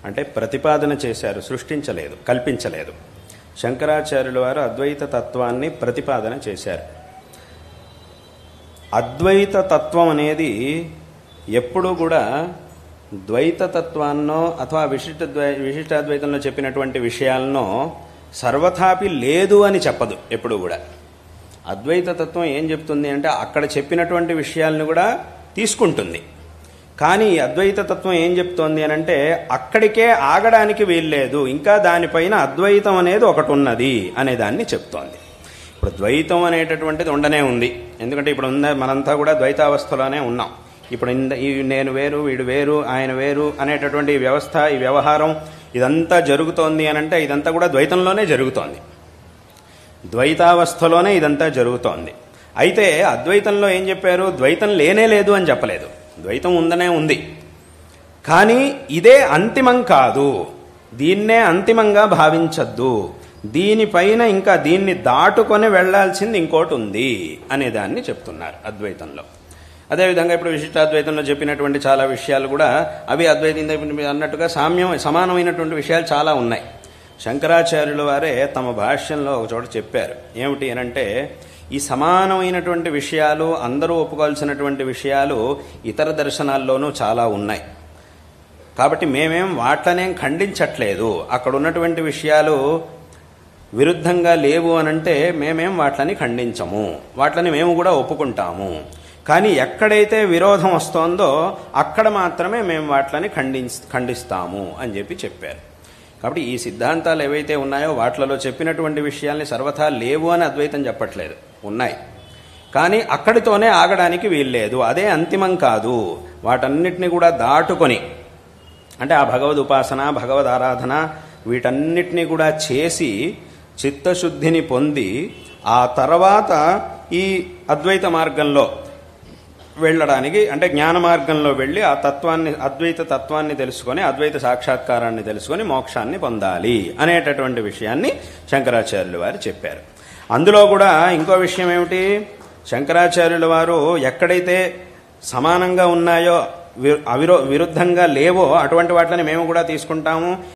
అంటే ప్రతిపాదన చేశారు, సృష్టించలేదు, కల్పించలేదు. శంకరాచార్యుల వారు అద్వైత తత్వాన్ని ప్రతిపాదన చేశారు. అద్వైత తత్వం అనేది ఎప్పుడూ కూడా ద్వైత తత్వాన్నో అథవా విశిష్టాద్వైతంలో చెప్పినటువంటి విషయాలనో సర్వథాపి లేదు అని చెప్పదు. ఎప్పుడు కూడా అద్వైత తత్వం ఏం చెప్తుంది అంటే అక్కడ చెప్పినటువంటి విషయాలను కూడా తీసుకుంటుంది. కానీ అద్వైత తత్వం ఏం చెప్తోంది అని అంటే అక్కడికే ఆగడానికి వీల్లేదు, ఇంకా దానిపైన అద్వైతం అనేది ఒకటి ఉన్నది అనే దాన్ని చెప్తోంది. ఇప్పుడు ద్వైతం అనేటటువంటిది ఉండనే ఉంది. ఎందుకంటే ఇప్పుడు మనంతా కూడా ద్వైతావస్థలోనే ఉన్నాం. ఇప్పుడు నేను వేరు, వీడు వేరు, ఆయన వేరు అనేటటువంటి వ్యవస్థ, ఈ వ్యవహారం ఇదంతా జరుగుతోంది అని అంటే ఇదంతా కూడా ద్వైతంలోనే జరుగుతోంది, ద్వైతావస్థలోనే ఇదంతా జరుగుతోంది. అయితే అద్వైతంలో ఏం చెప్పారు? ద్వైతం లేనే లేదు అని చెప్పలేదు, ద్వైతం ఉందనే ఉంది. కానీ ఇదే అంతిమం కాదు, దీన్నే అంతిమంగా భావించద్దు, దీనిపైన ఇంకా దీన్ని దాటుకొని వెళ్లాల్సింది ఇంకోటి ఉంది అనేదాన్ని చెప్తున్నారు అద్వైతంలో. అదేవిధంగా ఇప్పుడు విశిష్టాద్వైతంలో చెప్పినటువంటి చాలా విషయాలు కూడా అవి అద్వైతం అన్నట్టుగా సమానమైనటువంటి విషయాలు చాలా ఉన్నాయి. శంకరాచార్యుల వారే తమ భాష్యంలో ఒక చోట చెప్పారు. ఏమిటి అనంటే ఈ సమానమైనటువంటి విషయాలు, అందరూ ఒప్పుకోవాల్సినటువంటి విషయాలు ఇతర దర్శనాల్లోనూ చాలా ఉన్నాయి. కాబట్టి మేమేం వాట్లనేం ఖండించట్లేదు, అక్కడ ఉన్నటువంటి విషయాలు విరుద్ధంగా లేవు అనంటే మేమేం వాట్లని ఖండించము, వాట్లని మేము కూడా ఒప్పుకుంటాము. కానీ ఎక్కడైతే విరోధం వస్తోందో అక్కడ మాత్రమే మేము వాట్లని ఖండిస్తాము అని చెప్పారు. కాబట్టి ఈ సిద్ధాంతాలు ఏవైతే ఉన్నాయో వాట్లలో చెప్పినటువంటి విషయాల్ని సర్వథా లేవు అని అద్వైతం చెప్పట్లేదు, ఉన్నాయి. కానీ అక్కడితోనే ఆగడానికి వీల్లేదు, అదే అంతిమం కాదు. వాటన్నిటిని కూడా దాటుకొని అంటే ఆ భగవద్ ఉపాసన, భగవద్ ఆరాధన వీటన్నిటినీ కూడా చేసి చిత్తశుద్ధిని పొంది ఆ తర్వాత ఈ అద్వైత మార్గంలో వెళ్ళడానికి, అంటే జ్ఞాన మార్గంలో వెళ్ళి ఆ తత్వాన్ని, అద్వైత తత్వాన్ని తెలుసుకొని అద్వైత సాక్షాత్కారాన్ని తెలుసుకొని మోక్షాన్ని పొందాలి అనేటటువంటి విషయాన్ని శంకరాచార్యుల వారు చెప్పారు. అందులో కూడా ఇంకో విషయం ఏమిటి, శంకరాచార్యుల వారు ఎక్కడైతే సమానంగా ఉన్నాయో, విరుద్ధంగా లేవో అటువంటి వాటిని మేము కూడా తీసుకుంటాము.